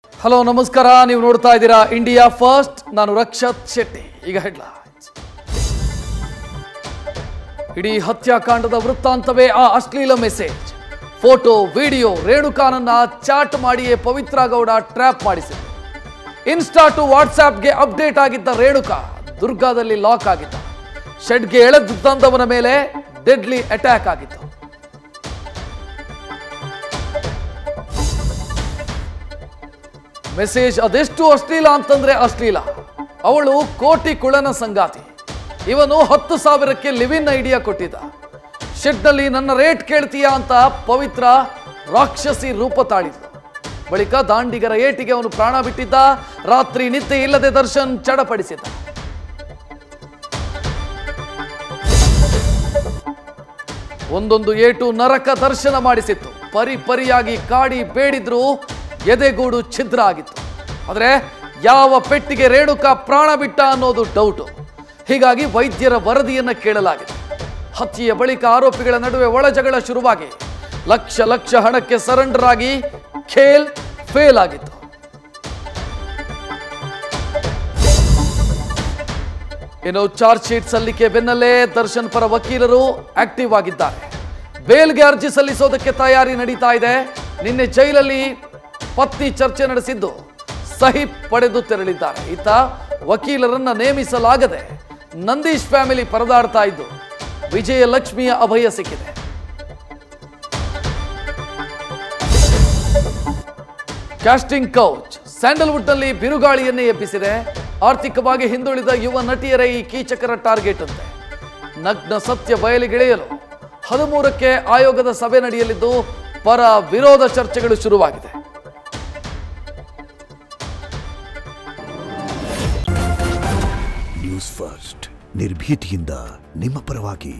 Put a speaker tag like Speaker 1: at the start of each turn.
Speaker 1: Hello ನಮಸ್ಕಾರ, ನೀವು ನೋಡ್ತಾ ಇದ್ದೀರಾ ಇಂಡಿಯಾ ಫಸ್ಟ್. ನಾನು ರಕ್ಷತ್ ಶೆಟ್ಟಿ. ಈಗ ಹೆಡ್ಲೈನ್ಸ್. ಇಡೀ ಹತ್ಯಾಕಾಂಡದ ವೃತ್ತಾಂತವೇ ಆ ಅಶ್ಲೀಲ ಮೆಸೇಜ್, ಫೋಟೋ, ವಿಡಿಯೋ. ರೇಣುಕಾನನ್ನ ಚಾಟ್ ಮಾಡಿಯೇ ಪವಿತ್ರ ಗೌಡ ಟ್ರ್ಯಾಪ್ ಮಾಡಿಸಿದ್ರು. ಇನ್ಸ್ಟಾ ಟು ವಾಟ್ಸ್ಆಪ್ಗೆ ಅಪ್ಡೇಟ್ ಆಗಿದ್ದ ರೇಣುಕಾ ದುರ್ಗಾದಲ್ಲಿ ಲಾಕ್ ಆಗಿದ್ದ. ಶೆಡ್ಗೆ ಎಳೆದು ತಂದವನ ಮೇಲೆ ಡೆಡ್ಲಿ ಅಟ್ಯಾಕ್ ಆಗಿತ್ತು. ಮೆಸೇಜ್ ಅದೆಷ್ಟು ಅಶ್ಲೀಲ ಅಂತಂದ್ರೆ ಅಶ್ಲೀಲ. ಅವಳು ಕೋಟಿ ಕುಳನ ಸಂಗಾತಿ, ಇವನು 10,000ಕ್ಕೆ ಲಿವಿನ್ ಐಡಿಯಾ ಕೊಟ್ಟಿದ್ದ. ಶೆಡ್ನಲ್ಲಿ ನನ್ನ ರೇಟ್ ಕೇಳ್ತೀಯಾ ಅಂತ ಪವಿತ್ರ ರಾಕ್ಷಸಿ ರೂಪ ತಾಳಿದ್ಲು. ಬಳಿಕ ದಾಂಡಿಗರ ಏಟಿಗೆ ಅವನು ಪ್ರಾಣ ಬಿಟ್ಟಿದ್ದ. ರಾತ್ರಿ ನಿದ್ದೆ ಇಲ್ಲದೆ ದರ್ಶನ್ ಚಡಪಡಿಸಿದ್ದ. ಒಂದೊಂದು ಏಟು ನರಕ ದರ್ಶನ ಮಾಡಿಸಿತ್ತು. ಪರಿಯಾಗಿ ಕಾಡಿ ಬೇಡಿದ್ರು ಎದೆಗೂಡು ಛಿದ್ರ ಆಗಿತ್ತು. ಆದರೆ ಯಾವ ಪೆಟ್ಟಿಗೆ ರೇಣುಕಾ ಪ್ರಾಣ ಬಿಟ್ಟ ಅನ್ನೋದು ಡೌಟು. ಹೀಗಾಗಿ ವೈದ್ಯರ ವರದಿಯನ್ನ ಕೇಳಲಾಗಿದೆ. ಹತ್ಯೆಯ ಬಳಿಕ ಆರೋಪಿಗಳ ನಡುವೆ ಒಳಜಗಳ ಶುರುವಾಗಿ ಲಕ್ಷ ಹಣಕ್ಕೆ ಸರೆಂಡರ್ ಆಗಿ ಖೇಲ್ ಫೇಲ್ ಆಗಿತ್ತು. ಇನ್ನು ಚಾರ್ಜ್ ಶೀಟ್ ಸಲ್ಲಿಕೆ ಬೆನ್ನಲ್ಲೇ ದರ್ಶನ್ ಪರ ವಕೀಲರು ಆಕ್ಟಿವ್ ಆಗಿದ್ದಾರೆ. ಬೇಲ್ಗೆ ಅರ್ಜಿ ಸಲ್ಲಿಸೋದಕ್ಕೆ ತಯಾರಿ ನಡೀತಾ ಇದೆ. ನಿನ್ನೆ ಜೈಲಲ್ಲಿ ಪತ್ನಿ ಚರ್ಚೆ ನಡೆಸಿದ್ದು ಸಹಿ ಪಡೆದು ತೆರಳಿದ್ದಾರೆ. ಇತ್ತ ವಕೀಲರನ್ನ ನೇಮಿಸಲಾಗದೆ ನಂದೀಶ್ ಫ್ಯಾಮಿಲಿ ಪರದಾಡ್ತಾ ಇದ್ದು ವಿಜಯಲಕ್ಷ್ಮಿಯ ಅಭಯ ಸಿಕ್ಕಿದೆ. ಕ್ಯಾಸ್ಟಿಂಗ್ ಕೌಚ್ ಸ್ಯಾಂಡಲ್ವುಡ್ನಲ್ಲಿ ಬಿರುಗಾಳಿಯನ್ನೇ ಎಬ್ಬಿಸಿದೆ. ಆರ್ಥಿಕವಾಗಿ ಹಿಂದುಳಿದ ಯುವ ನಟಿಯರೇ ಈ ಕೀಚಕರ ಟಾರ್ಗೆಟ್ ಅಂತೆ. ನಗ್ನ ಸತ್ಯ ಬಯಲಿಗೆಳೆಯಲು 13ಕ್ಕೆ ಆಯೋಗದ ಸಭೆ ನಡೆಯಲಿದ್ದು ಪರ ವಿರೋಧ ಚರ್ಚೆಗಳು ಶುರುವಾಗಿದೆ.
Speaker 2: ನ್ಯೂಸ್ ಫಸ್ಟ್ ನಿರ್ಭೀತಿಯಿಂದ ನಿಮ್ಮ ಪರವಾಗಿ.